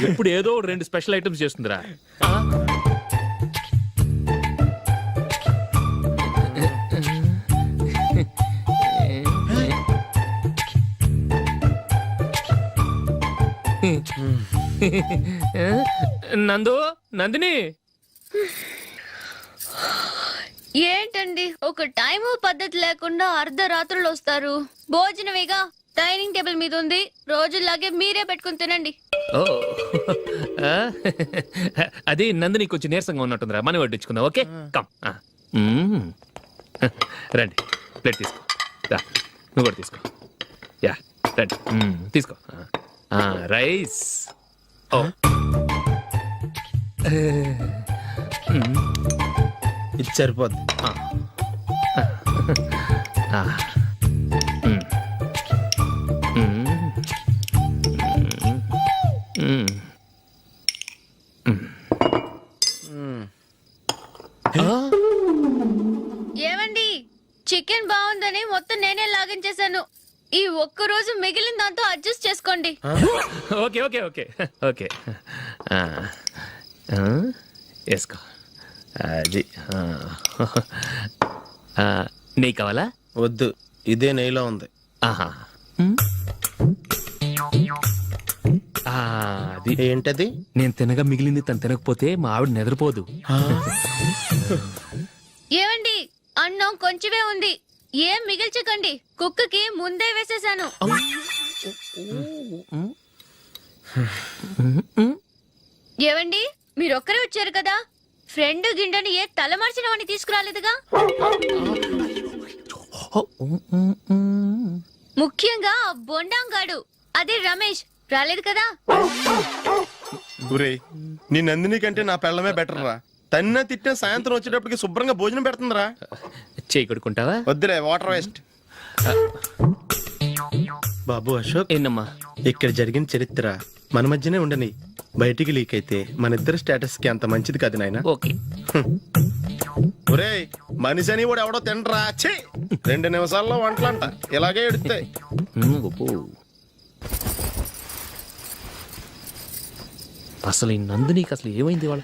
ఇప్పుడు ఏదో 2 special items చేస్తుందిరా. Nandini ఏంటండి ఒక టైము పద్ధతి లేకుండా అర్ధరాత్రులు వస్తారు. భోజనమేగా డైనింగ్ టేబుల్ మీద ఉంది, రోజుల్లాగే మీరే పెట్టుకుని తినండి. ఓ అది నందిని కొంచెం నీరసంగా ఉన్నట్టుందిరా, మనం వడ్డించుకుందాం. Okay come. రండి, ప్లేట్ తీసుకో. నువ్వు కూడా తీసుకో. యా రండి, తీసుకో. రైస్. ఓ ఇది సరిపోద్ది. ఏమండి, చికెన్ బాగుందని మొత్తం నేనే లాగించేశాను. ఈ ఒక్క రోజు మిగిలిన దాంతో అడ్జస్ట్ చేసుకోండి. ఓకే ఓకే ఓకే ఓకే వేసుకో. అది నెయ్యి కావాలా? వద్దు, ఇదే నెయ్యిలో ఉంది. ఆహా, అది ఏంటది? నేను తినగా మిగిలింది తను తినకపోతే మా ఆవిడ నిద్రపోదు. ఏమండి, అన్నం కొంచెమే ఉంది, ఏం మిగిల్చకండి. కుక్కకి ముందే వేసేసాను. ఏవండి, మీరొక్కరే వచ్చారు కదా, ఫ్రెండ్ గిండెని ఏ తలమార్చిన వాడిని తీసుకురాలేదుగా. ముఖ్యంగా బొండాంగాడు, అదే రమేష్ రాలేదు కదా. గురే, నీ నందిని కంటే నా పెళ్ళమే బెటర్ రా. తన్న తిట్టిన సాయంత్రం వచ్చేటప్పటికి శుభ్రంగా భోజనం పెడుతుందిరా. చేయి కొడుకుంటావా? వద్దులే, వాటర్ వేస్ట్. బాబు అశోక్, ఏంటమ్మా? ఇక్కడ జరిగిన చరిత్ర మన మధ్యనే ఉండని, బయటికి లీక్ అయితే మన ఇద్దరు స్టేటస్ కి అంత మంచిది కాదు నాయన. ఓకే. ఒరే, మనిషి అని కూడా ఎవడో తినరా. 2 నిమిషాల్లో వంటలంట ఇలాగే ఎడుతాయి. అసలు ఈ నందినికి అసలు ఏమైంది? వాళ్ళ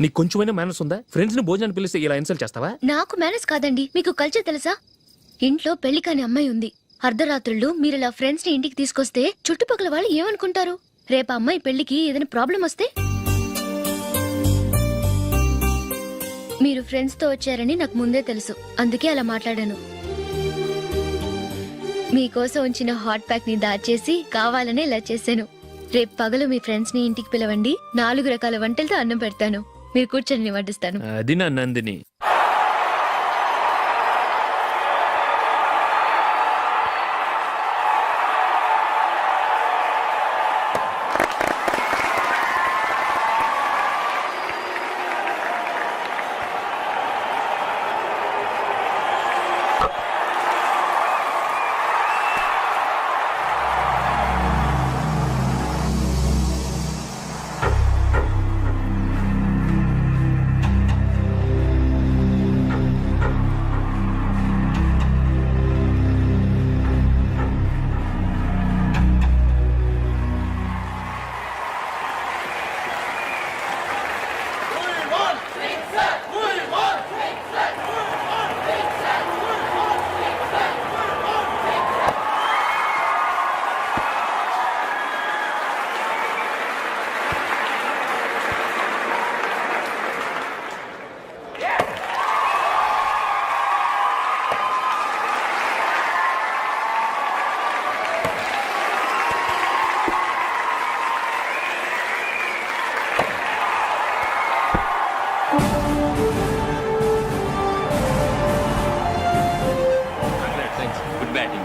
నీకు కొంచెమైనా మేనస్ ఉందా? ఫ్రెండ్స్ ని భోజనాన్ని పిలిస్తే ఇలా ఇన్సల్ట్ చేస్తావా? నాకు మేనేజ్ కాదండి, మీకు కల్చర్ తెలుసా? ఇంట్లో పెళ్లి కాని అమ్మాయి ఉంది. అర్ధరాత్రుళ్ళు మీరు ఇలా ఫ్రెండ్స్ ని ఇంటికి తీసుకొస్తే చుట్టుపక్కల వాళ్ళు ఏమనుకుంటారు? రేపు అమ్మాయి పెళ్లికి ఏదైనా ప్రాబ్లం వస్తే? మీరు ఫ్రెండ్స్ తో వచ్చారని నాకు ముందే తెలుసు, అందుకే అలా మాట్లాడాను. మీకోసం ఉంచిన హాట్ ప్యాక్ ని దాచేసి కావాలనే ఇలా చేశాను. రేపు పగలు మీ ఫ్రెండ్స్ ని ఇంటికి పిలవండి, 4 రకాల వంటలతో అన్నం పెడతాను. మీరు కూర్చొని వడ్డిస్తాను. అది నా Nandini.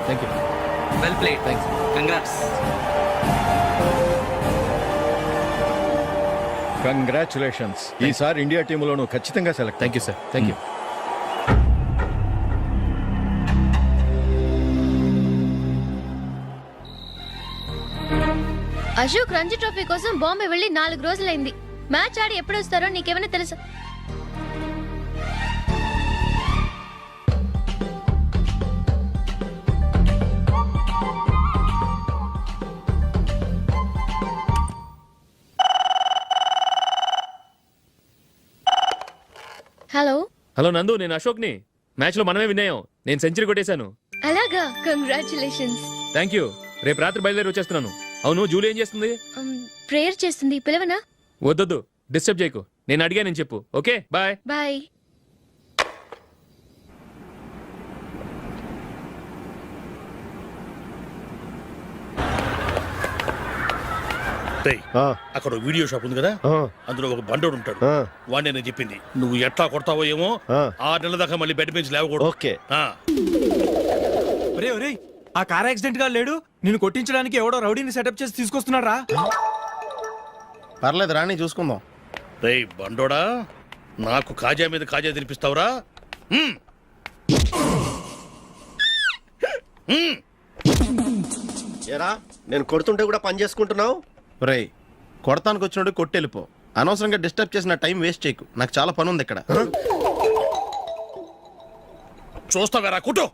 Thank you. Well played. Thanks. Congrats. Congratulations. ఈసారి ఇండియా టీంలోనూ ఖచ్చితంగా select. Thank you sir. Thank you. Ashok Ranji trophy కోసం బాంబే వెళ్ళి 4 రోజులైంది. మ్యాచ్ ఆడి ఎప్పుడు వస్తారో నీకేమైనా తెలుసా? హలో నందు, నేను అశోక్ని. మ్యాచ్లో మనమే విన్నాయం. నేను సెంచరీ కొట్టేశాను. అలాగా, కంగ్రాచులేషన్స్. Thank you. రేపు రాత్రి బయలుదేరి వచ్చేస్తున్నాను. అవును, జూలీ ఏం చేస్తుంది? ప్రేయర్ చేస్తుంది, పిలవనా? వద్దొద్దు, డిస్టర్బ్ చేయకు. నేను అడిగానని చెప్పు. Okay, bye. బాయ్. రేయ్, అక్కడ ఓ వీడియో షాప్ ఉంది కదా, అందులో ఒక బండోడు ఉంటాడు. వాడిని నేను చెప్పింది నువ్వు ఎట్లా కొడతావో ఏమో. 6 నెలల దాకా మళ్ళీ బెడ్ మీద లేవకూడదు. ఓకే. ఆ, ఒరే ఒరే, ఆ కార్ యాక్సిడెంట్ గా లేడు, నిన్ను కొట్టించడానికి ఎవడో రౌడీని సెటప్ చేసి తీసుకొస్తున్నాడు రా. పర్లేదు రాని చూసుకుందాం. రేయ్ బండోడా, నాకు కాజా మీద కాజా తినిపిస్తావురా? హ్మ్. హ్మ్. ఏరా నేను కొడుతుంటే కూడా పని చేసుకుంటున్నావు. రేయ్, కొడతానికి వచ్చినోడు కొట్టెళ్ళిపో. అనవసరంగా డిస్టర్బ్ చేసిన టైం వేస్ట్ చేయకు. నాకు చాలా పని ఉంది ఇక్కడ. చూస్తావేరా కుట్టు.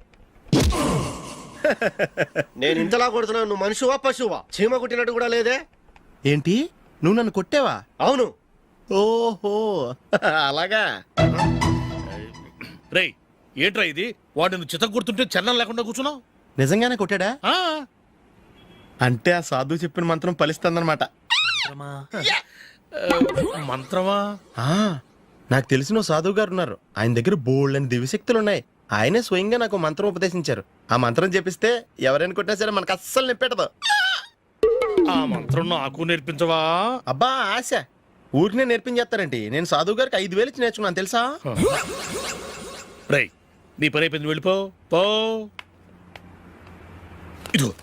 నేను ఇంతలా కొడుతున్నావు, నువ్వు మనిషివా పశువా? చీమ కుట్టినట్టు కూడా లేదే. ఏంటి, నువ్వు నన్ను కొట్టావా? అవును. ఓహో అలాగా. రేయ్ ఏంట్రా ఇది? వాడు నువ్వు చిత్త కొడుతుంటే చలనం లేకుండా కూర్చున్నావు. నిజంగానే కొట్టాడా? ఆ, అంటే ఆ సాధువు చెప్పిన మంత్రం ఫలిస్తుందన్నమాట. మంత్రమా? నాకు తెలిసిన ఓ సాధువు గారు ఉన్నారు. ఆయన దగ్గర బోల్డ్ అని దివ్యశక్తులు ఉన్నాయి. ఆయనే స్వయంగా నాకు మంత్రం ఉపదేశించారు. ఆ మంత్రం చెప్పిస్తే ఎవరైనా కొట్టినా సరే మనకు అస్సలు నిప్పెట్టదు. ఆ మంత్రం నాకు నేర్పించవా? అబ్బా ఆశ, ఊరినే నేర్పించేస్తారండి. నేను సాధువు గారికి 5,000 ఇచ్చి నేర్చుకున్నాను తెలుసా? రేయ్ నీ పని అయిపోయింది, వెళ్ళిపో పో. ఇదిగో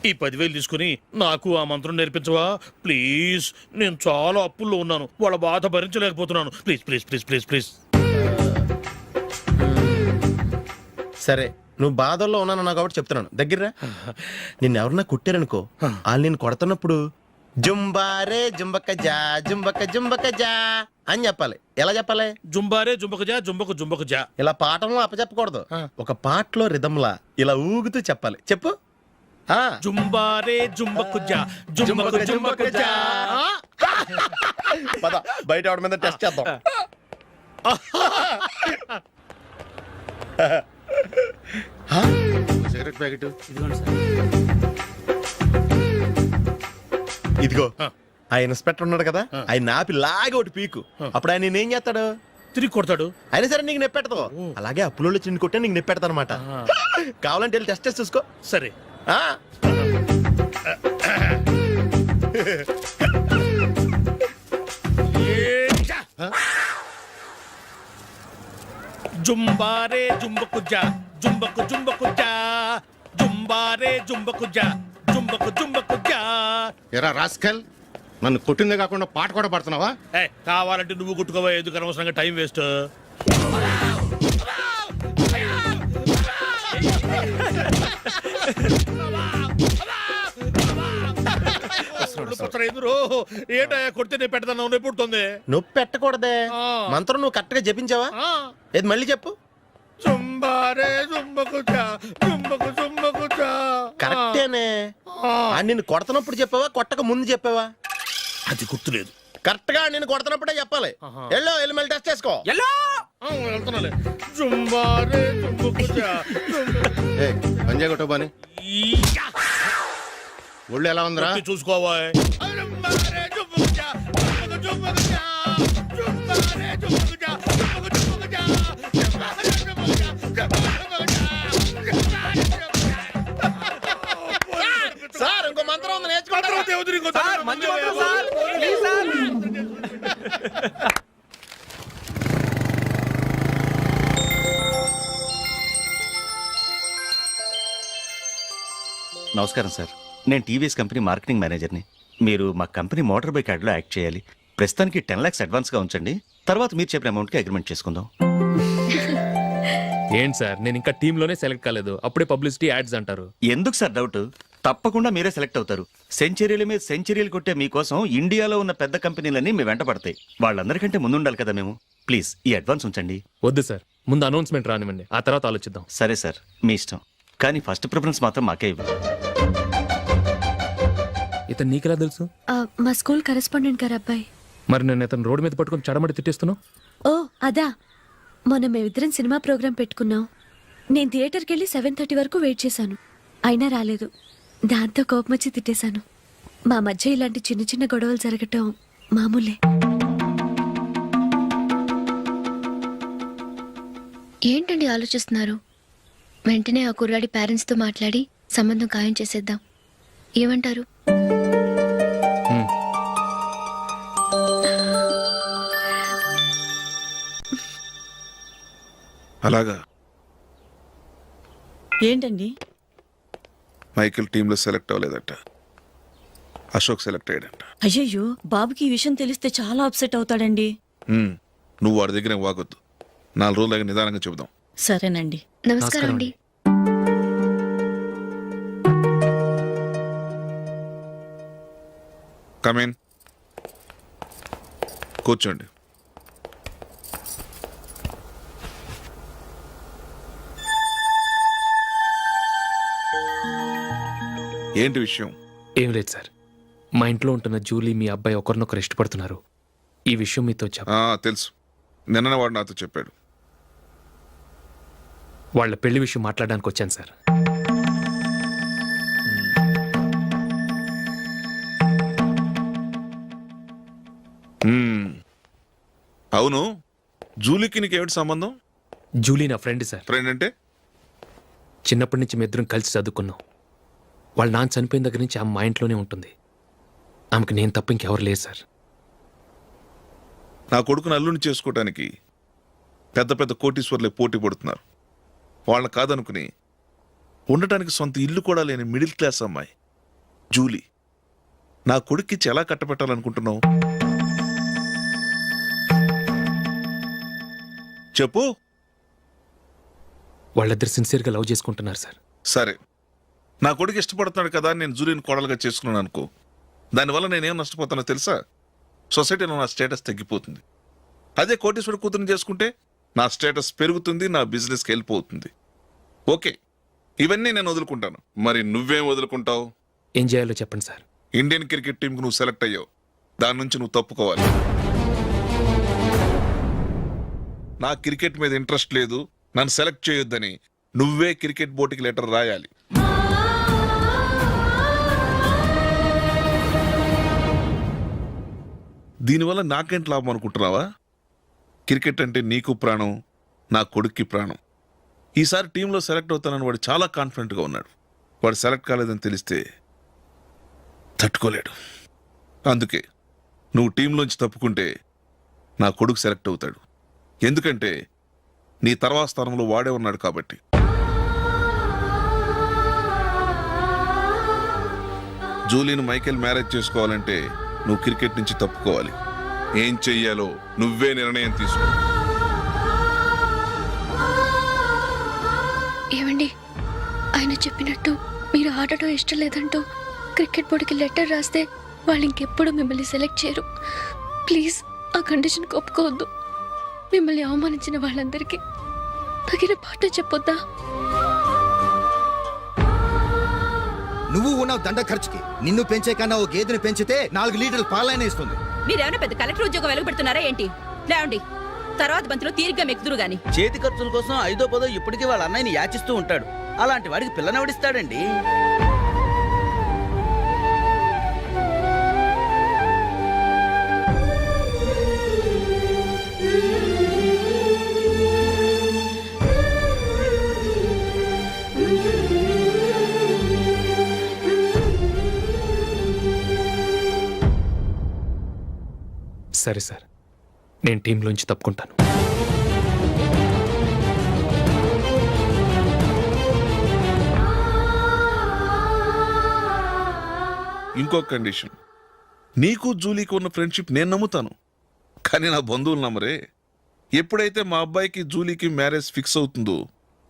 ఈ 10,000 తీసుకుని నాకు ఆ మంత్రం నేర్పించవా ప్లీజ్? నేను చాలా అప్పుల్లో ఉన్నాను, వాళ్ళ బాధ భరించలేకపోతున్నాను. Please please please please please. సరే, నువ్వు బాధల్లో ఉన్నాను నాకు కాబట్టి చెప్తున్నాను. దగ్గర నిన్ను ఎవరన్నా కుట్టారనుకో, వాళ్ళు నేను కొడుతున్నప్పుడు జుంబారే జుంబక జా జుంబక జుంబక జా అని చెప్పాలి. ఎలా చెప్పాలి? జుంబారే జుంబకు జా జుంబకు జుంబకు జా. ఇలా పాఠంలో అప్పచెప్పకూడదు. ఒక పాటలో రిధంలా ఇలా ఊగుతూ చెప్పాలి. చెప్పు. జుంబారే జుంబకు జా జుంబకు జుంబకు జా. పద బయట ఆవిడ మీద టెస్ట్ చేద్దాం. సిగరెట్ ప్యాకెట్ ఇదిగో, ఆ ఇన్స్పెక్టర్ ఉన్నాడు కదా, ఆయన నాపి లాగే ఒకటి పీకు. అప్పుడు ఆయన నేనేం చేస్తాడు? తిరిగి కొడతాడు. అయినా సరే నీకు నెప్పెడతావు. అలాగే అప్పులో చిన్న కొట్టే నీకు నెప్పెడతా అనమాట. కావాలంటే వెళ్ళి టెస్ట్ చేసి చూసుకో. సరే. జుంబారే జుంబకు జా జుంబకు జుంబకు జా జుంబారే జుంబకు జా జుంబకు జుంబకు జా. ఎరా రాస్కల్, నన్ను కొట్టిందే కాకుండా పాట కూడా పడుతున్నావా? కావాలంటే నువ్వు కుట్టుకోవా, ఎందుకు అనవసరంగా టైం వేస్ట్. ఏంటయ్యా కొడితే నేను పెడతాను, నొప్పి పుడుతుంది. నొప్పి పెట్టకూడదే. మంత్రం నువ్వు కరెక్ట్ గా జపించావా? ఏది మళ్ళీ చెప్పు. జుంబారే జుంబకు జా జుంబకు జుంబకు జా. కరెక్టేనే. నిన్ను కొడుతున్నప్పుడు చెప్పావా, కొట్టక ముందు చెప్పావా? అది గుర్తులేదు. కరెక్ట్ గా నేను కొడుతున్నప్పుడే చెప్పాలి. వెళ్ళి మళ్ళీ టెస్ట్ చేసుకో. వెళ్తున్నాలే. జుంబారే జుంబకు జా పంజాయ్ కొట్టు బాని. ఒళ్ళు ఎలా ఉందిరా? చూసుకోవా. జుంబారే జుంబకు జా జుంబకు జుంబకు జా జుంబారే జుంబకు జా జుంబకు జుంబకు జా జుంబారే జుంబకు జా జుంబకు జుంబకు జా. సార్ ఇంకో మంత్రం ఉంది, నేర్చుకుంటారా? సార్, మంచి మంత్రం సార్. Please sir. నమస్కారం సార్, నేను టీవీఎస్ కంపెనీ మార్కెటింగ్ మేనేజర్ని. మీరు మా కంపెనీ మోటార్ బైక్ యాడ్లో యాక్ట్ చేయాలి. ప్రస్తుతానికి 10 lakhs అడ్వాన్స్గా ఉంచండి, తర్వాత మీరు చెప్పిన అమౌంట్కి అగ్రిమెంట్ చేసుకుందాం. ఏంటి సార్, నేను ఇంకా టీంలోనే సెలెక్ట్ కాలేదు, అప్పుడే పబ్లిసిటీ యాడ్స్ అంటారు. ఎందుకు సార్ డౌట్? తప్పకుండా మీరే సెలెక్ట్ అవుతారు. సెంచరీల మీద సెంచరీలు కొట్టే మీకోసం ఇండియాలో ఉన్న పెద్ద కంపెనీలన్నీ మీ వెంట పడతాయి. వాళ్ళందరికంటే ముందుండాలి కదా మేము. ప్లీజ్ ఈ అడ్వాన్స్ ఉంచండి. వద్దు సార్, ముందు అనౌన్స్మెంట్ రానివ్వండి, ఆ తర్వాత ఆలోచిద్దాం. సరే సార్, మీ ఇష్టం, కానీ ఫస్ట్ ప్రిఫరెన్స్ మాత్రం మాకే ఇవ్వండి. ఇతను నీకెలా తెలుసు? మా స్కూల్ కరెస్పాండెంట్ గారు అబ్బాయి. మరి నేను ఇతను రోడ్డు మీద పట్టుకొని చడమడి తిట్టేస్తున్నావు. ఓ అదా, మొన్న మేమిద్దరం సినిమా ప్రోగ్రాం పెట్టుకున్నాం. నేను థియేటర్కి వెళ్ళి 7:30 వరకు వెయిట్ చేశాను, అయినా రాలేదు. దాంతో కోపం వచ్చి తిట్టేశాను. మా మధ్య ఇలాంటి చిన్న చిన్న గొడవలు జరగటం మామూలే. ఏంటండి ఆలోచిస్తున్నారు? వెంటనే ఆ కుర్రాడి పేరెంట్స్తో మాట్లాడి సంబంధం ఖాయం చేసేద్దాం. ఏమంటారు? అలాగా ఏంటండి? మైకిల్ టీంలో సెలెక్ట్ అవ్వలేదట, అశోక్ సెలెక్ట్ అయ్యాడంట. అయ్యయ్యో, బాబుకి ఈ విషయం తెలిస్తే చాలా అప్సెట్ అవుతాడండి. నువ్వు వాడి దగ్గర వాగొద్దు, 4 రోజులాగా నిదానంగా చెబుదాం. సరేనండి. నమస్కారం అండి. కమేన్, కూర్చోండి. ఏంటి విషయం? ఏం లేదు సార్, మా ఇంట్లో ఉంటున్న జూలీ మీ అబ్బాయి ఒకరినొకరు ఇష్టపడుతున్నారు. ఈ విషయం మీతో తెలుసు, నిన్న వాడు నాతో చెప్పాడు. వాళ్ళ పెళ్లి విషయం మాట్లాడడానికి వచ్చాను సార్. అవును, జూలీకి నీకేమిటి సంబంధం? జూలీ నా ఫ్రెండ్ సార్. ఫ్రెండ్ అంటే? చిన్నప్పటి నుంచి మీ ఇద్దరం కలిసి చదువుకున్నాం. వాళ్ళ నాన్న చనిపోయిన దగ్గర నుంచి ఆమె మా ఇంట్లోనే ఉంటుంది. ఆమెకు నేను తప్ప ఇంకెవరు లేదు సార్. నా కొడుకుని అల్లుని చేసుకోవటానికి పెద్ద పెద్ద కోటీశ్వర్లే పోటీ పడుతున్నారు. వాళ్ళని కాదనుకుని ఉండటానికి సొంత ఇల్లు కూడా లేని మిడిల్ క్లాస్ అమ్మాయి జూలీ నా కొడుక్కిచ్చి ఎలా కట్టబెట్టాలనుకుంటున్నావు? చెప్పు. వాళ్ళిద్దరు సిన్సియర్గా లవ్ చేసుకుంటున్నారు సార్. సరే, నా కొడుకు ఇష్టపడుతున్నాడు కదా అని నేను జూలీని కోడలుగా చేసుకున్నాను అనుకో, దానివల్ల నేనేం నష్టపోతానో తెలుసా? సొసైటీలో నా స్టేటస్ తగ్గిపోతుంది. అదే కోటీశ్వరుడు కూతురుని చేసుకుంటే నా స్టేటస్ పెరుగుతుంది, నా బిజినెస్కి హెల్ప్ అవుతుంది. ఓకే, ఇవన్నీ నేను వదులుకుంటాను. మరి నువ్వేం వదులుకుంటావు? ఏం చేయాలో చెప్పండి సార్. ఇండియన్ క్రికెట్ టీంకి నువ్వు సెలెక్ట్ అయ్యావు, దాని నుంచి నువ్వు తప్పుకోవాలి. నా క్రికెట్ మీద ఇంట్రెస్ట్ లేదు, నన్ను సెలెక్ట్ చేయొద్దని నువ్వే క్రికెట్ బోర్డుకి లెటర్ రాయాలి. దీనివల్ల నాకేంటి లాభం అనుకుంటున్నావా? క్రికెట్ అంటే నీకు ప్రాణం, నా కొడుక్కి ప్రాణం. ఈసారి టీంలో సెలెక్ట్ అవుతానని వాడు చాలా కాన్ఫిడెంట్గా ఉన్నాడు. వాడు సెలెక్ట్ కాలేదని తెలిస్తే తట్టుకోలేడు. అందుకే నువ్వు టీంలోంచి తప్పుకుంటే నా కొడుకు సెలెక్ట్ అవుతాడు. ఎందుకంటే నీ తర్వాత స్థానంలో వాడే ఉన్నాడు కాబట్టి. జూలీని మైకేల్ మ్యారేజ్ చేసుకోవాలంటే నువ్వు క్రికెట్ నుంచి తప్పుకోవాలి. ఏం చెయ్యాలో నువ్వే నిర్ణయం తీసుకో. ఏమండి, ఆయన చెప్పినట్టు మీరు ఆడటం ఇష్టం లేదంటూ క్రికెట్ బోర్డుకి లెటర్ రాస్తే వాళ్ళు ఇంకెప్పుడు మిమ్మల్ని సెలెక్ట్ చేయరు. ప్లీజ్ ఆ కండిషన్ ఒప్పుకోవద్దు. మిమ్మల్ని అవమానించిన వాళ్ళందరికీ తగిన పాఠం చెప్పొద్దా? నువ్వు ఉన్నావు దండ ఖర్చుకి. నిన్ను పెంచే కన్నా ఓ గేదెని పెంచితే 4 లీటర్లు పాలైనా ఇస్తుంది. మీరేమైనా పెద్ద కలెక్టర్ ఉద్యోగం వెలుగుపెడుతున్నారా ఏంటి? లేవండి, తర్వాత బంతిలో తీరిగ్గా మెక్కుదురు గాని. చేతి ఖర్చుల కోసం 5దో 10దో ఇప్పటికీ వాళ్ళ అన్నయ్యని యాచిస్తూ ఉంటాడు. అలాంటి వాడికి పిల్లనవడిస్తాడండి. సరే సార్, నేను టీంలోంచి తప్పుకుంటాను. ఇంకో కండిషన్, నీకు జూలీకి ఉన్న ఫ్రెండ్షిప్ నేను నమ్ముతాను, కానీ నా బంధువులు నమ్మరే. ఎప్పుడైతే మా అబ్బాయికి జూలీకి మ్యారేజ్ ఫిక్స్ అవుతుందో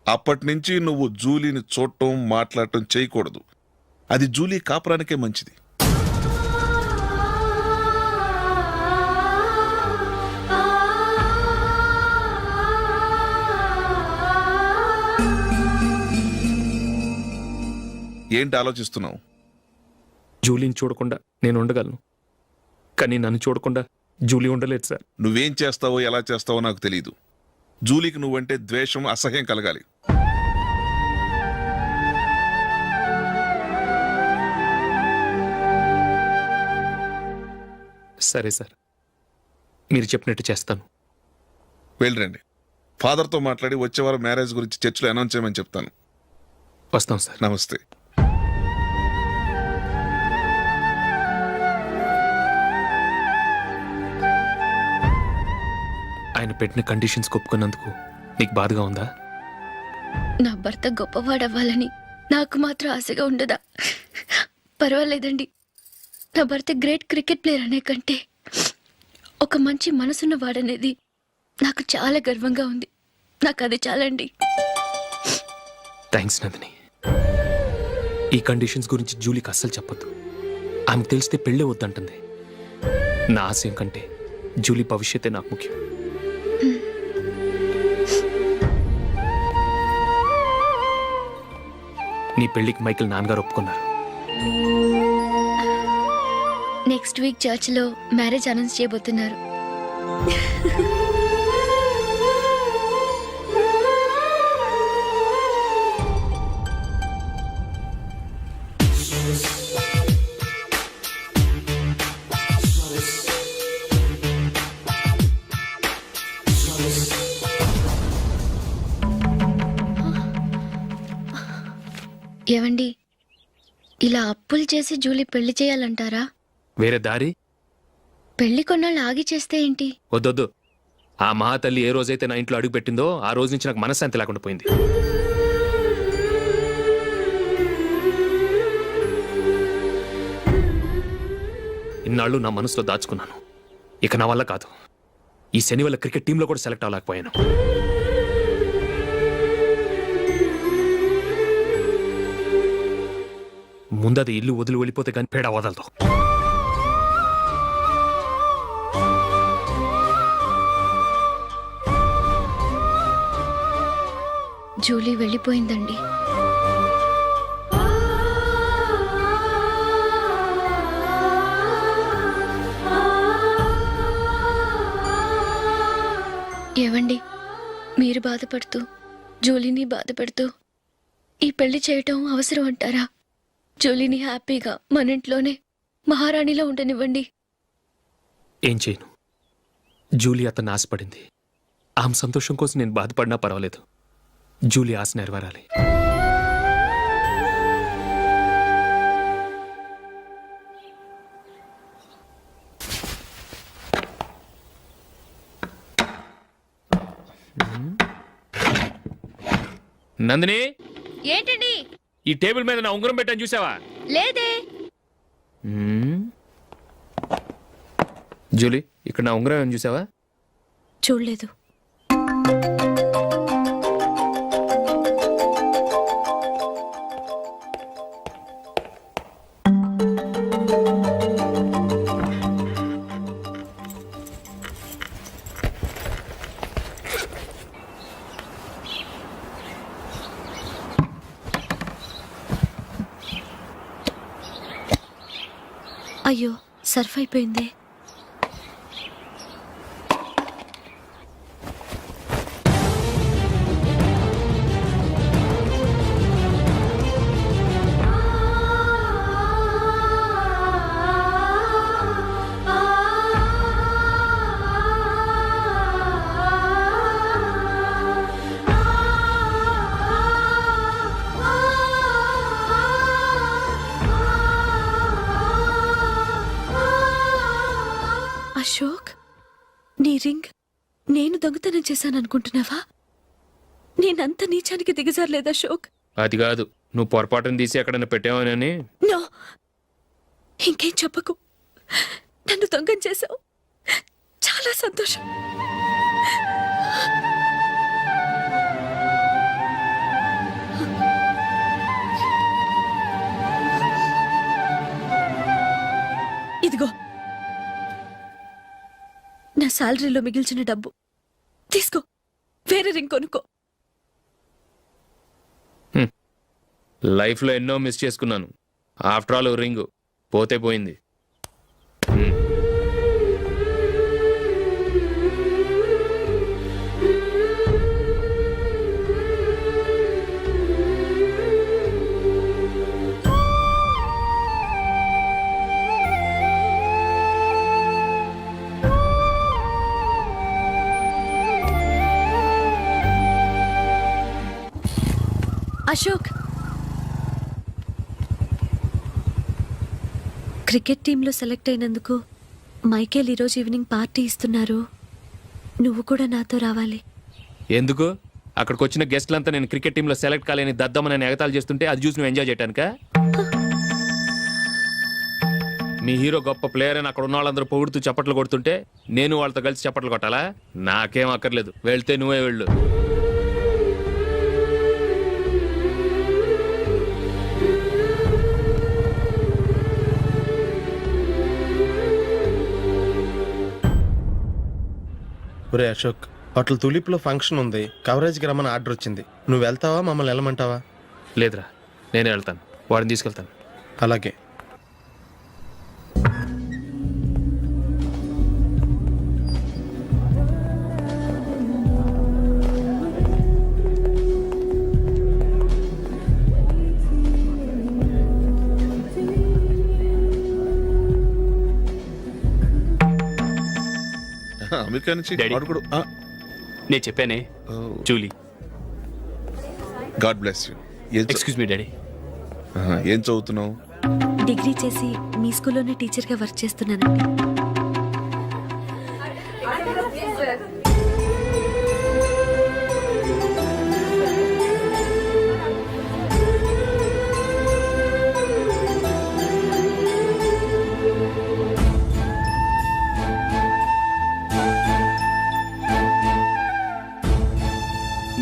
అప్పటి నుంచి నువ్వు జూలీని చూడటం మాట్లాడటం చేయకూడదు. అది జూలీ కాపురానికే మంచిది. ఏంటి ఆలోచిస్తున్నావు? జూలీని చూడకుండా నేను ఉండగలను, కానీ నన్ను చూడకుండా జూలీ ఉండలేదు సార్. నువ్వేం చేస్తావో ఎలా చేస్తావో నాకు తెలియదు, జూలీకి నువ్వంటే ద్వేషం, అసహ్యం కలగాలి. సరే సార్, మీరు చెప్పినట్టు చేస్తాను. వెళ్ళరండి. ఫాదర్తో మాట్లాడి వచ్చే వారం మ్యారేజ్ గురించి చర్చిలో అనౌన్స్ చేయమని చెప్తాను. వస్తాం సార్. నమస్తే. ఆయన పెట్టిన కండిషన్స్ ఒప్పుకున్నందుకు నీకు బాధగా ఉందా? నా భర్త గొప్పవాడవ్వాలని నాకు మాత్రం ఆశగా ఉండదా? పర్వాలేదండి. నా భర్త గ్రేట్ క్రికెట్ ప్లేయర్ అనే కంటే ఒక మంచి మనసున్న వాడనేది నాకు చాలా గర్వంగా ఉంది. నాకు అది చాలండి. థ్యాంక్స్ నందిని. ఈ కండిషన్స్ గురించి జూలీకి అస్సలు చెప్పొద్దు. ఆమెకు తెలిస్తే పెళ్ళే వద్దంటుంది. నా ఆశయం కంటే జూలీ భవిష్యత్తే నాకు ముఖ్యం. నీ పెళ్లికి మైకేల్ నాన్నగారు ఒప్పుకున్నారు. నెక్స్ట్ వీక్ చర్చిలో మ్యారేజ్ అనౌన్స్ చేయబోతున్నారు. ఏవండి, ఇలా అప్పులు చేసి జూలీ పెళ్లి చేయాలంటారా? వేరే దారి? పెళ్లి కొన్నాళ్ళు ఆగి చేస్తే ఏంటి? వద్దొద్దు. ఆ మహాతల్లి ఏ రోజైతే నా ఇంట్లో అడుగు పెట్టిందో ఆ రోజు నుంచి నాకు మనశ్శాంతి లేకుండా పోయింది. ఇన్నాళ్ళు నా మనసులో దాచుకున్నాను. ఇక నా వల్ల కాదు. ఈ శని వల్ల క్రికెట్ టీంలో కూడా సెలెక్ట్ అవ్వలేకపోయాను. ముందది ఇల్లు వదిలి వెళ్ళిపోతే కానీ పేడ వదలదు. జూలీ వెళ్ళిపోయిందండి. ఏవండి, మీరు బాధపడుతూ జూలీని బాధపడుతూ ఈ పెళ్లి చేయటం అవసరం అంటారా? జూలీని హ్యాపీగా మన ఇంట్లోనే మహారాణిలో ఉండనివ్వండి. ఏం చేయను? జూలీ అతన్ని ఆశపడింది. ఆమె సంతోషం కోసం నేను బాధపడినా పర్వాలేదు. జూలీ ఆశ నెరవేరాలి. నందిని, ఏంటండి? ఈ టేబుల్ మీద నా ఉంగరం పెట్టాను చూసావా? లేదే. జూలీ, ఇక్కడ నా ఉంగరం ఏమని చూసావా? చూడలేదు. అయ్యో, సర్ఫ్ అయిపోయిందే. అశోక్, నీ రింగ్ నేను దొంగతనం చేశాననుకుంటున్నావా? నేనంత నీచానికి దిగజారలేదు అశోక్. అది కాదు, నువ్వు పొరపాటును తీసి ఎక్కడైనా పెట్టావని. నో, ఇంకేం చెప్పకు. నన్ను దొంగం చేశావు. చాలా సంతోషం. ఇదిగో నా శాలరీలో మిగిల్చిన డబ్బు తీసుకో. వేరే రింగ్ కొనుక్కో. లైఫ్లో ఎన్నో మిస్ చేసుకున్నాను. ఆఫ్టర్ ఆల్ రింగ్ పోతే పోయింది. అశోక్, క్రికెట్ టీంలో సెలెక్ట్ అయినందుకు మైకేల్ ఈరోజు ఈవినింగ్ పార్టీ ఇస్తున్నారు. నువ్వు కూడా నాతో రావాలి. ఎందుకు? అక్కడికి వచ్చిన గెస్ట్లంతా నేను క్రికెట్ టీంలో సెలెక్ట్ కాలేని దద్దమని ఎగతాలు చేస్తుంటే అది చూసి నువ్వు ఎంజాయ్ చేయటానికా? మీ హీరో గొప్ప ప్లేయర్ అని అక్కడ ఉన్న వాళ్ళందరూ పొగుడుతూ చప్పట్లు కొడుతుంటే నేను వాళ్ళతో కలిసి చప్పట్లు కొట్టాలా? నాకేం అక్కర్లేదు, వెళ్తే నువ్వే వెళ్ళు. ఒరే అశోక్, హోటల్ తులిప్లో ఫంక్షన్ ఉంది, కవరేజ్కి రమ్మని ఆర్డర్ వచ్చింది. నువ్వు వెళ్తావా, మమ్మల్ని వెళ్ళమంటావా? లేదురా, నేనే వెళ్తాను, వాడిని తీసుకెళ్తాను. అలాగే. అమెరికా నుంచి డాడీ. వాడు కూడా నేను చెప్పానే, Julie. God bless you. Excuse me daddy. ఏం చదువుతున్నావు? డిగ్రీ చేసి మీ స్కూల్లోనే టీచర్గా వర్క్ చేస్తున్నానండి.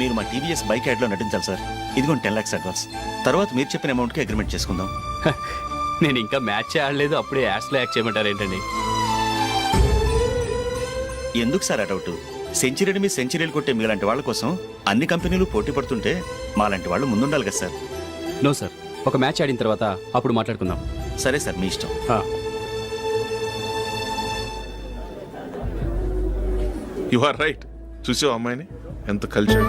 మీరు మా టీవీఎస్ బైక్ యాడ్లో నటించాలి సార్. ఇదిగోండి 10 lakhs అడ్వాన్స్. తర్వాత మీరు చెప్పిన అమౌంట్కి అగ్రిమెంట్ చేసుకుందాం. నేను ఇంకా మ్యాచ్ ఆడలేదు, అప్పుడే యాడ్స్లో యాక్ట్ చేయమంటారు ఏంటండి? ఎందుకు సార్ ఆ డౌట్? సెంచరీని మీ సెంచరీలు కొట్టే మీలాంటి వాళ్ళ కోసం అన్ని కంపెనీలు పోటీ పడుతుంటే మాలాంటి వాళ్ళు ముందుండాలి కదా సార్. నో సార్, ఒక మ్యాచ్ ఆడిన తర్వాత అప్పుడు మాట్లాడుకుందాం. సరే సార్, మీ ఇష్టం. You are right. చూసావు అమ్మాయిని ఎంత కల్చర్.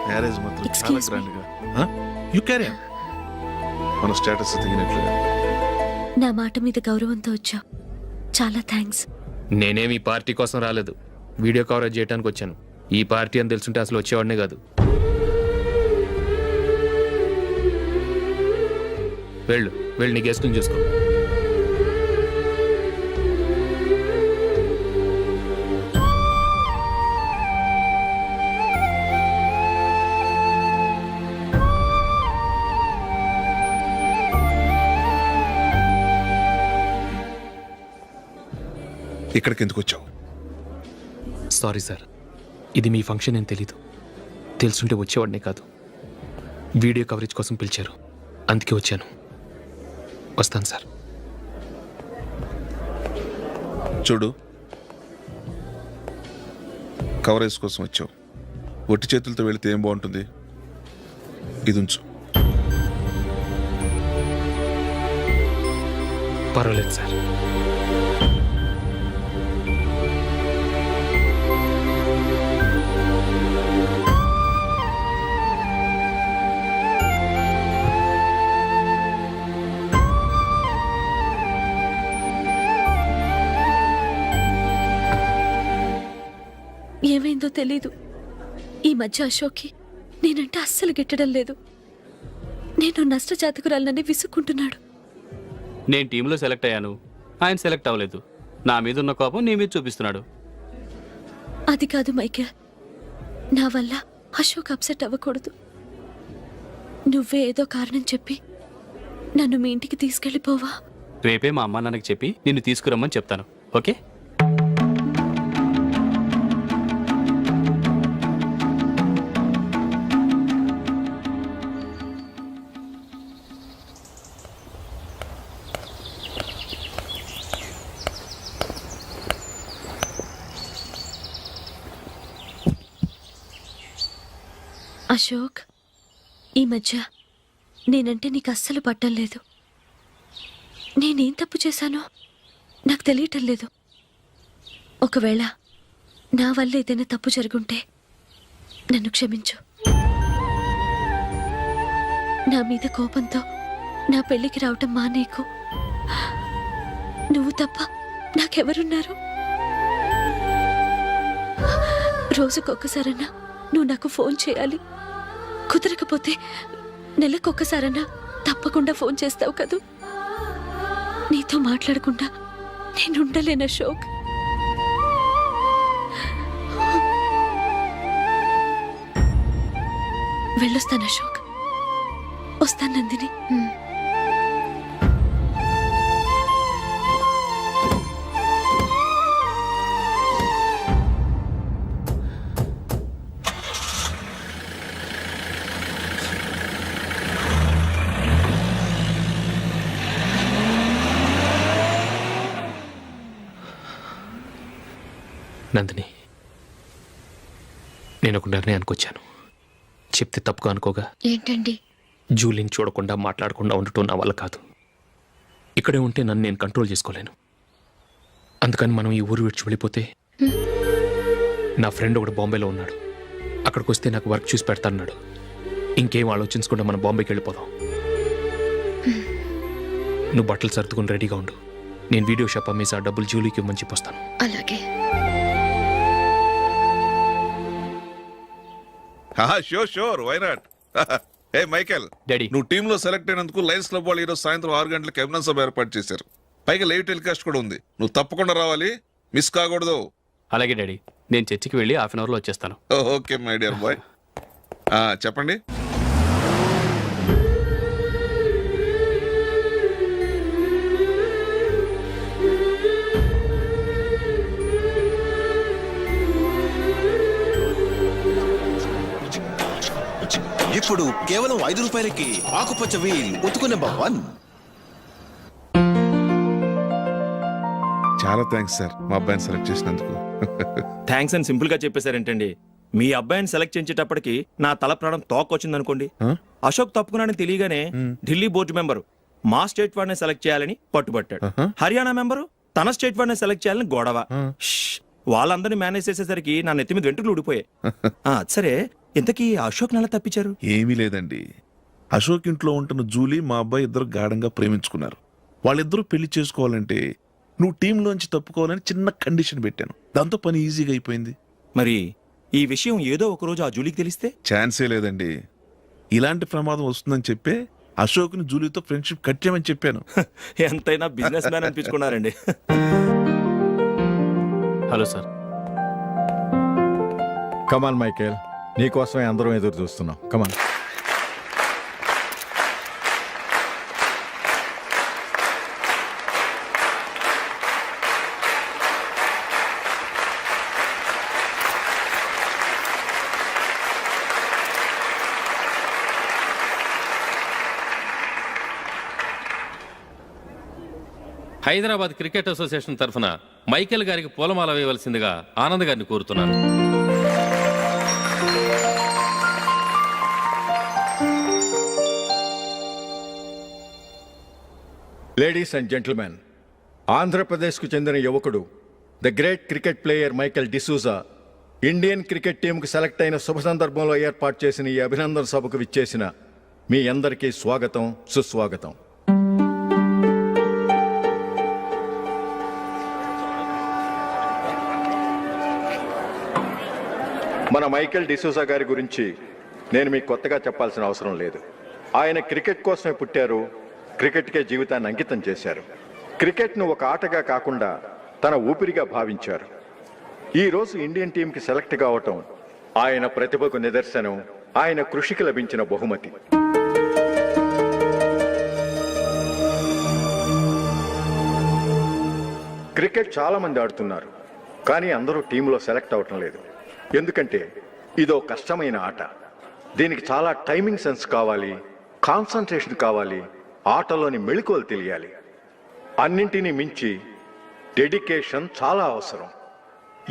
మ్యారేజ్ మాత్రం చాలా Excuse me. గ్రాండ్ గా. యు క్యారీ మన స్టేటస్ తగినట్లుగా. నా మాట మీద గౌరవంతో వచ్చావు, చాలా థ్యాంక్స్. నేనేమి ఈ పార్టీ కోసం రాలేదు, వీడియో కవరేజ్ చేయడానికి వచ్చాను. ఈ పార్టీ అని తెలుసుంటే అసలు వచ్చేవాడినే కాదు. వెళ్ళు, వెళ్ళి నీ గెస్ట్ని చూసుకో. ఇక్కడికి ఎందుకు వచ్చావు? సారీ సార్, ఇది మీ ఫంక్షన్ అని తెలీదు. తెలుసుంటే వచ్చేవాడినే కాదు. వీడియో కవరేజ్ కోసం పిలిచారు, అందుకే వచ్చాను. వస్తాను సార్. చూడు, కవరేజ్ కోసం వచ్చావు. ఒట్టి చేతులతో వెళితే ఏం బాగుంటుంది? ఇది ఉంచు. పర్వాలేదు సార్. ఏమైందో తెలీదు, ఈ మధ్య అశోక్కి నేనంటే అస్సలు గిట్టడం లేదు. నేను నష్టజాతకురాలనని విసుక్కుంటున్నాడు. నేను టీంలో సెలెక్ట్ అయ్యాను, ఆయన సెలెక్ట్ అవ్వలేదు. నా మీద ఉన్న కోపం నీ మీద చూపిస్తున్నాడు. అది కాదు మైకేల్, నా వల్ల అశోక్ అప్సెట్ అవ్వకూడదు. నువ్వే ఏదో కారణం చెప్పి నన్ను మీ ఇంటికి తీసుకెళ్ళిపోవా? రేపే మా అమ్మ నాన్నకి చెప్పి నిన్ను తీసుకురమ్మని చెప్తాను, ఓకే? అశోక్, ఈ మధ్య నేనంటే నీకు అస్సలు పట్టం లేదు. నేనేం తప్పు చేశానో నాకు తెలియటం లేదు. ఒకవేళ నా వల్ల ఏదైనా తప్పు జరుగుంటే నన్ను క్షమించు. నా మీద కోపంతో నా పెళ్ళికి రావటం మానేకు. నువ్వు తప్ప నాకెవరున్నారు? రోజుకొక్కసారన్నా నువ్వు నాకు ఫోన్ చేయాలి. కుదరకపోతే నెలకొక్కసారన్నా తప్పకుండా ఫోన్ చేస్తావు కదూ. నీతో మాట్లాడకుండా నేను ఉండలేను అశోక్. వెళ్ళొస్తాను అశోక్. వస్తాను నందిని. నందిని, నేను ఒక నిర్ణయానికి వచ్చాను. చెప్తే తప్పుగా అనుకోగా. ఏంటండి? జూలిని చూడకుండా మాట్లాడకుండా ఉండటం నా వల్ల కాదు. ఇక్కడే ఉంటే నన్ను నేను కంట్రోల్ చేసుకోలేను. అందుకని మనం ఈ ఊరు విడిచి వెళ్ళిపోతే, నా ఫ్రెండ్ ఒకడు బాంబేలో ఉన్నాడు, అక్కడికి వస్తే నాకు వర్క్ చూసి పెడతాన్నాడు. ఇంకేం ఆలోచించకుండా మనం బాంబేకి వెళ్ళిపోదాం. నువ్వు బట్టలు సర్దుకుని రెడీగా ఉండు. నేను వీడియో షాప్ అమ్మేసి ఆ డబ్బులు జూలీకి ఇవ్వమని చెప్పొస్తాను. అలాగే. Sure sure, why not. ఏ మైకేల్, డాడీ. నువ్వు టీంలో సెలెక్ట్ అయినందుకు లయన్స్ క్లబ్ వాళ్ళు ఈరోజు సాయంత్రం 6 గంటలకు అభినందన సభ ఏర్పాటు చేశారు. పైగా లైవ్ టెలికాస్ట్ కూడా ఉంది. నువ్వు తప్పకుండా రావాలి, మిస్ కాకూడదు. అలాగే డాడీ, నేను చర్చికి వెళ్ళి హాఫ్ అన్ అవర్లో వచ్చేస్తాను. Okay my dear bye. చెప్పండి. ఇప్పుడు కేవలం 5 రూపాయలకి ఆకుపచ్చ వీల్ ఉతుకు నెంబర్ 1. చాలా థ్యాంక్స్ సార్, మా అబ్బాయిని సెలెక్ట్ చేసినందుకు. థ్యాంక్స్ అని సింపుల్ గా చెప్పేశారేంటండి. మీ అబ్బాయిని సెలెక్ట్ చేసేటప్పటికి నా తల ప్రాణం తోకొచ్చింది అనుకోండి. అశోక్ తప్పుకున్నాడని తెలియగానే ఢిల్లీ బోర్డు మెంబరు మా స్టేట్ వాడిని సెలెక్ట్ చేయాలని పట్టుబట్టాడు. హర్యానా మెంబరు తన స్టేట్ వాడిని సెలెక్ట్ చేయాలని గొడవ. వాళ్ళందరినీ మేనేజ్ చేసేసరికి నా నెత్తి మీద వెంట్రుకలు ఊడిపోయాయి. సరే, ఇంతకీ అశోక్ నెల తప్పించారు? ఏమీ లేదండి. అశోక్ ఇంట్లో ఉంటున్న జూలీ మా అబ్బాయి ఇద్దరు గాఢంగా ప్రేమించుకున్నారు. వాళ్ళిద్దరూ పెళ్లి చేసుకోవాలంటే నువ్వు టీంలోంచి తప్పుకోవాలని చిన్న కండిషన్ పెట్టాను. దాంతో పని ఈజీగా అయిపోయింది. మరి ఈ విషయం ఏదో ఒక రోజు ఆ జూలీకి తెలిస్తే? ఛాన్సే లేదండి. ఇలాంటి ప్రమాదం వస్తుందని చెప్పే అశోక్ని జూలీతో ఫ్రెండ్షిప్ కట్ చేయమని చెప్పాను. ఎంతైనా బిజినెస్ మ్యాన్ అనిపించుకున్నారండి. Hello sir. కమాన్ మైకేల్, నీకోసమే అందరం ఎదురు చూస్తున్నాం. కమాన్. హైదరాబాద్ క్రికెట్ అసోసియేషన్ తరఫున మైకేల్ గారికి పూలమాల వేయవలసిందిగా ఆనంద్ గారిని కోరుతున్నాను. లేడీస్ అండ్ జెంటిల్మెన్, ఆంధ్రప్రదేశ్కు చెందిన యువకుడు the great cricket player Michael D'Souza Indian cricket టీంకు సెలెక్ట్ అయిన శుభ సందర్భంలో ఏర్పాటు చేసిన ఈ అభినందన సభకు విచ్చేసిన మీ అందరికీ స్వాగతం, సుస్వాగతం. మన మైకేల్ డిసూజా గారి గురించి నేను మీకు కొత్తగా చెప్పాల్సిన అవసరం లేదు. ఆయన క్రికెట్ కోసమే పుట్టారు, క్రికెట్కే జీవితాన్ని అంకితం చేశారు. క్రికెట్ను ఒక ఆటగా కాకుండా తన ఊపిరిగా భావించారు. ఈరోజు ఇండియన్ టీంకి సెలెక్ట్ కావటం ఆయన ప్రతిభకు నిదర్శనం, ఆయన కృషికి లభించిన బహుమతి. క్రికెట్ చాలా మంది ఆడుతున్నారు, కానీ అందరూ టీంలో సెలెక్ట్ అవటం లేదు. ఎందుకంటే ఇదో కష్టమైన ఆట. దీనికి చాలా టైమింగ్ సెన్స్ కావాలి, కాన్సన్ట్రేషన్ కావాలి, ఆటలోని మెళకువలు తెలియాలి. అన్నింటినీ మించి డెడికేషన్ చాలా అవసరం.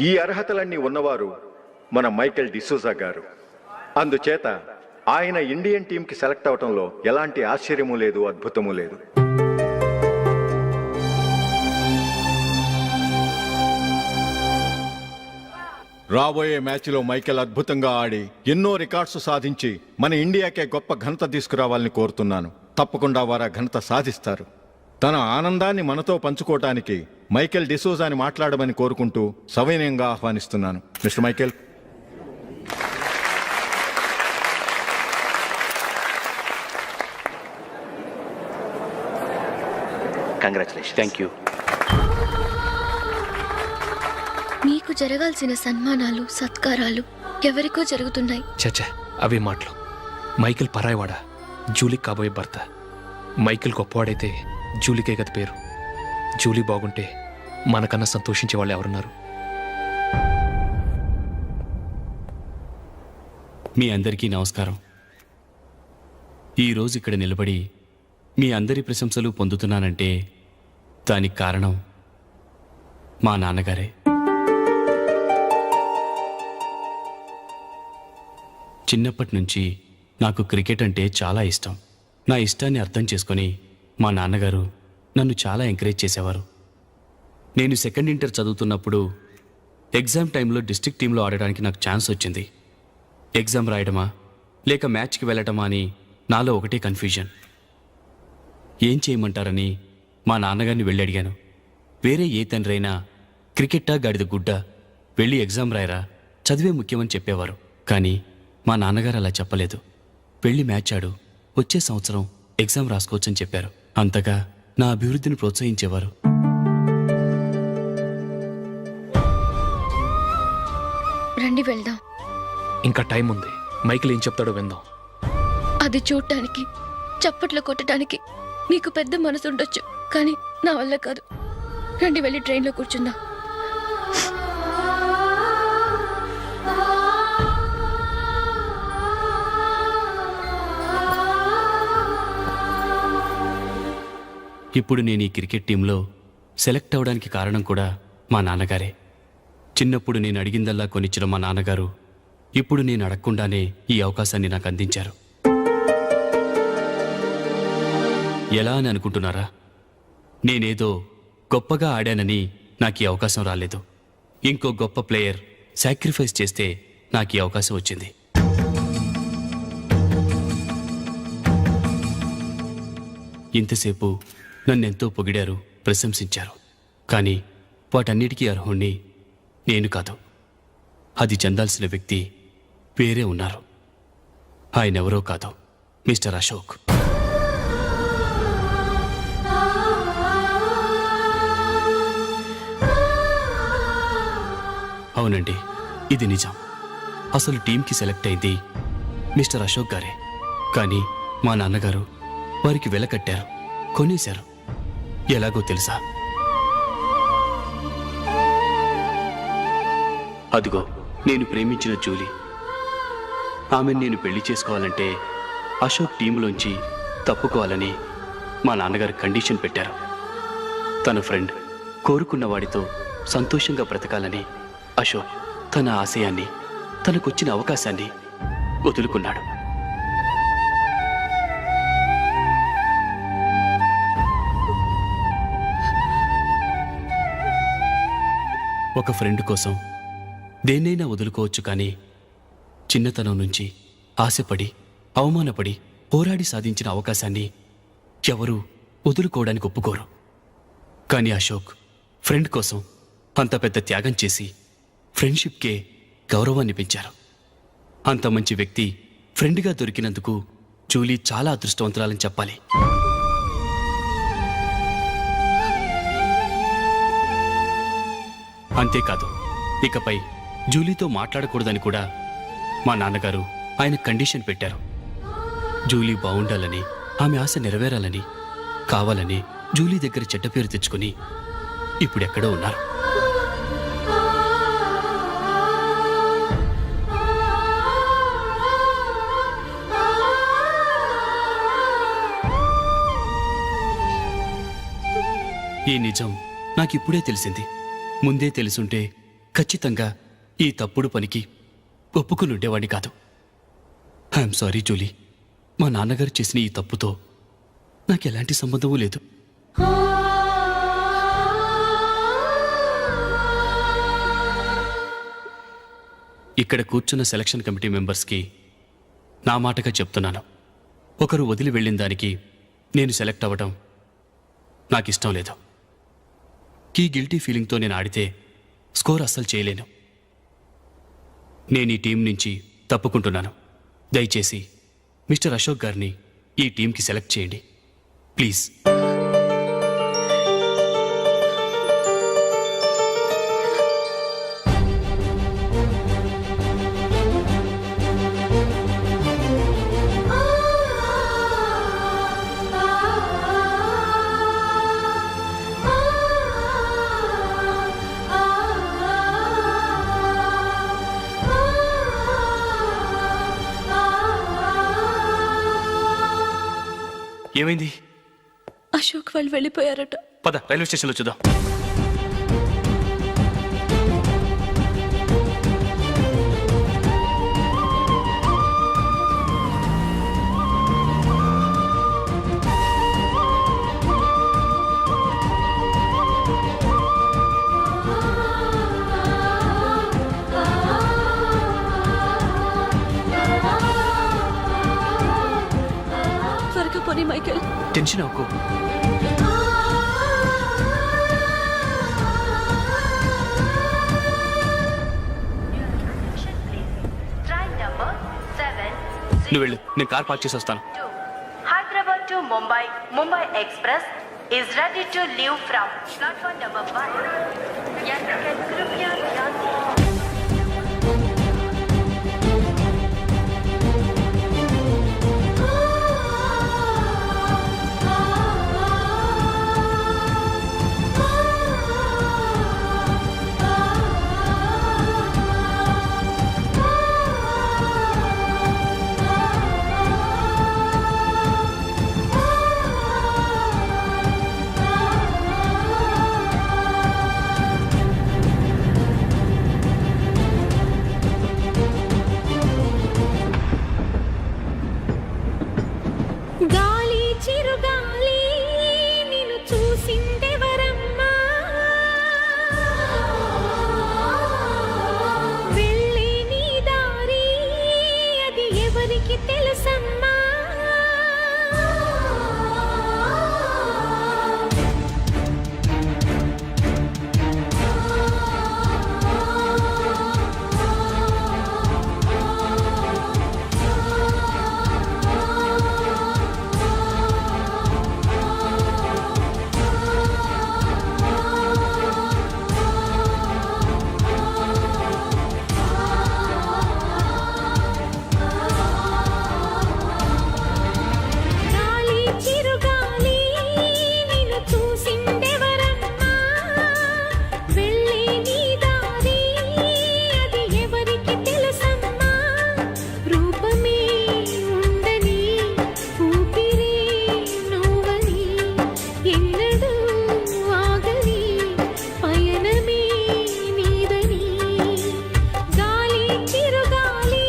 ఈ అర్హతలన్నీ ఉన్నవారు మన మైకేల్ డిసూజా గారు. అందుచేత ఆయన ఇండియన్ టీంకి సెలెక్ట్ అవటంలో ఎలాంటి ఆశ్చర్యము లేదు, అద్భుతము లేదు. రాబోయే మ్యాచ్లో మైకేల్ అద్భుతంగా ఆడి ఎన్నో రికార్డ్స్ సాధించి మన ఇండియాకే గొప్ప ఘనత తీసుకురావాలని కోరుతున్నాను. తప్పకుండా వారు ఘనత సాధిస్తారు. తన ఆనందాన్ని మనతో పంచుకోవటానికి మైకేల్ డిసూజాని మాట్లాడమని కోరుకుంటూ సవినయంగా ఆహ్వానిస్తున్నాను. Mister Michael. Congratulation. Thank you. మీకు జరగాల్సిన సన్మానాలు సత్కారాలు ఎవరికో జరుగుతున్నాయి. చచ్చా అవే మాటలు. మైకేల్ పరాయవాడా, జూలీకి కాబోయే భర్త. మైకేల్ గొప్పవాడైతే జూలీకే గత పేరు. జూలీ బాగుంటే మనకన్నా సంతోషించే వాళ్ళు ఎవరున్నారు? మీ అందరికీ నమస్కారం. ఈరోజు ఇక్కడ నిలబడి మీ అందరి ప్రశంసలు పొందుతున్నానంటే దానికి కారణం మా నాన్నగారే. చిన్నప్పటి నుంచి నాకు క్రికెట్ అంటే చాలా ఇష్టం. నా ఇష్టాన్ని అర్థం చేసుకొని మా నాన్నగారు నన్ను చాలా ఎంకరేజ్ చేసేవారు. నేను సెకండ్ ఇంటర్ చదువుతున్నప్పుడు ఎగ్జామ్ టైంలో డిస్ట్రిక్ట్ టీంలో ఆడడానికి నాకు ఛాన్స్ వచ్చింది. ఎగ్జామ్ రాయడమా లేక మ్యాచ్కి వెళ్ళటమా అని నాలో ఒకటే కన్ఫ్యూజన్. ఏం చేయమంటారని మా నాన్నగారిని వెళ్ళి అడిగాను. వేరే ఏ తండ్రి అయినా క్రికెట్టా గాడిద గుడ్డ, వెళ్ళి ఎగ్జామ్ రాయరా, చదివే ముఖ్యమని చెప్పేవారు. కానీ మా నాన్నగారు అలా చెప్పలేదు. వెళ్ళి మ్యాచ్ ఆడు, వచ్చే సంవత్సరం ఎగ్జామ్ రాసుకోవచ్చని చెప్పారు. అంతగా నా అభివృద్ధిని ప్రోత్సహించేవారు. రండి వెళ్దాం. ఇంకా టైం ఉంది. మైకేల్ ఏం చెప్తాడో విందాం. అది చూడటానికి చప్పట్లు కొట్టడానికి మీకు పెద్ద మనసు ఉండొచ్చు, కానీ నా వల్ల కాదు. రండి వెళ్ళి ట్రైన్లో కూర్చుందాం. ఇప్పుడు నేను ఈ క్రికెట్ టీంలో సెలెక్ట్ అవ్వడానికి కారణం కూడా మా నాన్నగారే. చిన్నప్పుడు నేను అడిగిందల్లా కొనిచ్చిన మా నాన్నగారు ఇప్పుడు నేను అడగకుండానే ఈ అవకాశాన్ని నాకు అందించారు. ఎలా అని అనుకుంటున్నారా? నేనేదో గొప్పగా ఆడానని నాకు ఈ అవకాశం రాలేదు. ఇంకో గొప్ప ప్లేయర్ సాక్రిఫైస్ చేస్తే నాకు ఈ అవకాశం వచ్చింది. ఇంతసేపు నన్నెంతో పొగిడారు, ప్రశంసించారు. కానీ వాటన్నిటికీ అర్హుణ్ణి నేను కాదు. అది చెందాల్సిన వ్యక్తి వేరే ఉన్నారు. ఆయనెవరో కాదు, మిస్టర్ అశోక్. అవునండి, ఇది నిజం. అసలు టీంకి సెలెక్ట్ అయింది మిస్టర్ అశోక్ గారే. కానీ మా నాన్నగారు వారికి వెల కట్టారు, కొనేశారు. ఎలాగో తెలుసా? అదిగో నేను ప్రేమించిన జూలీ. ఆమెను నేను పెళ్లి చేసుకోవాలంటే అశోక్ టీంలోంచి తప్పుకోవాలని మా నాన్నగారు కండిషన్ పెట్టారు. తన ఫ్రెండ్ కోరుకున్న వాడితో సంతోషంగా బ్రతకాలని అశోక్ తన ఆశయాన్ని, తనకొచ్చిన అవకాశాన్ని వదులుకున్నాడు. ఒక ఫ్రెండ్ కోసం దేన్నైనా వదులుకోవచ్చు, కానీ చిన్నతనం నుంచి ఆశపడి, అవమానపడి, పోరాడి సాధించిన అవకాశాన్ని ఎవరూ వదులుకోవడానికి ఒప్పుకోరు. కానీ అశోక్ ఫ్రెండ్ కోసం అంత పెద్ద త్యాగం చేసి ఫ్రెండ్షిప్కే గౌరవాన్ని పెంచారు. అంత మంచి వ్యక్తి ఫ్రెండ్గా దొరికినందుకు జూలీ చాలా అదృష్టవంతురాలని చెప్పాలి. అంతేకాదు, ఇకపై జూలీతో మాట్లాడకూడదని కూడా మా నాన్నగారు ఆయన కండిషన్ పెట్టారు. జూలీ బాగుండాలని, ఆమె ఆశ నెరవేరాలని, కావాలని జూలీ దగ్గర చెడ్డ పేరు తెచ్చుకుని ఇప్పుడెక్కడో ఉన్నారు. ఈ నిజం నాకిప్పుడే తెలిసింది. ముందే తెలుసుంటే ఖచ్చితంగా ఈ తప్పుడు పనికి ఒప్పుకుని ఉండేవాడిని కాదు. I'm sorry Julie. మా నాన్నగారు చేసిన ఈ తప్పుతో నాకెలాంటి సంబంధమూ లేదు. ఇక్కడ కూర్చున్న సెలక్షన్ కమిటీ మెంబర్స్కి నా మాటగా చెప్తున్నాను. ఒకరు వదిలి వెళ్ళిన దానికి నేను సెలెక్ట్ అవ్వడం నాకు ఇష్టం లేదు. ఈ గిల్టీ ఫీలింగ్తో నేను ఆడితే స్కోర్ అస్సలు చేయలేను. నేను ఈ టీం నుంచి తప్పుకుంటున్నాను. దయచేసి మిస్టర్ అశోక్ గారిని ఈ టీంకి సెలెక్ట్ చేయండి ప్లీజ్. ఏమైంది? అశోక్ వాళ్ళు వెళ్ళిపోయారట. పద రైల్వే స్టేషన్లో చూద్దాం. త్వరగా పోనీ మైకేల్. టెన్షన్ అవ్వకు. నువ్వు వెళ్ళు, నేను కార్ పార్క్ చేసి వస్తాను. Hyderabad to Mumbai, Mumbai Express is ready to leave from platform number 1. यात्रिगण कृपया ध्यान दें. గాలి చిరుగాలి నిన్ను చూసిందెవరమ్మా, వెళ్ళే నీ దారి అది ఎవరికి తెలుసమ్మా. గాలి చిరుగాలి నిన్ను చూసిందెవరమ్మా, వెళ్ళే నీ దారి అది ఎవరికి తెలుసమ్మా. రూపమే ఉండని ఊపిరే నువ్వని ఎన్నడూ ఆగని పయనమే నీదని. గాలి చిరుగాలి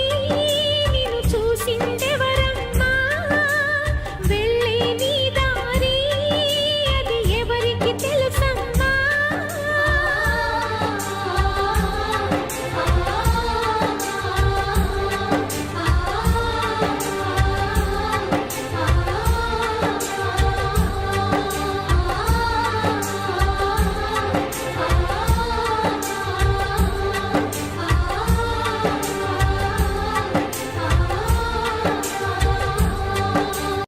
నిన్ను చూసిందెవరమ్మా, వెళ్ళే నీ దారి అది ఎవరికి తెలుసమ్మా.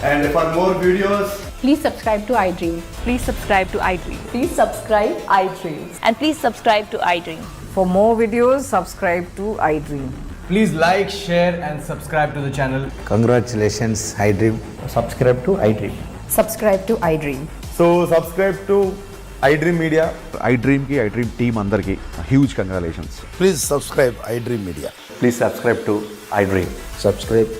And for more videos, Please subscribe to iDream. Please subscribe to iDream. Please subscribe iDream. And please subscribe to iDream. For more videos, subscribe to iDream. please like, share and subscribe to the channel. Congratulations iDream. Subscribe to iDream. Subscribe to iDream. So subscribe to iDream Media. iDream కి iDream team అందరికి huge congratulations. Please subscribe iDream media. Please subscribe to iDream. Subscribe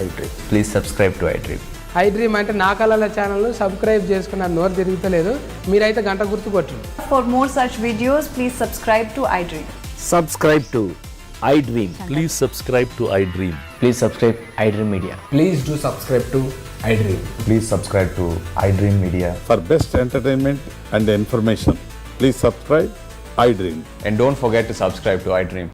iDream. Please subscribe to iDream. iDream అంటే నా కళల channel subscribe చేసుకున్న నోరు తిరుగుతలేదు, మీరైతే గంట గుర్తు కొట్టండి. For more such videos, please subscribe to iDream. Subscribe to iDream. Please subscribe to iDream. Please subscribe iDream media. Please do subscribe to iDream. Please subscribe to iDream media. For best entertainment and information please subscribe iDream. And don't forget to subscribe to iDream.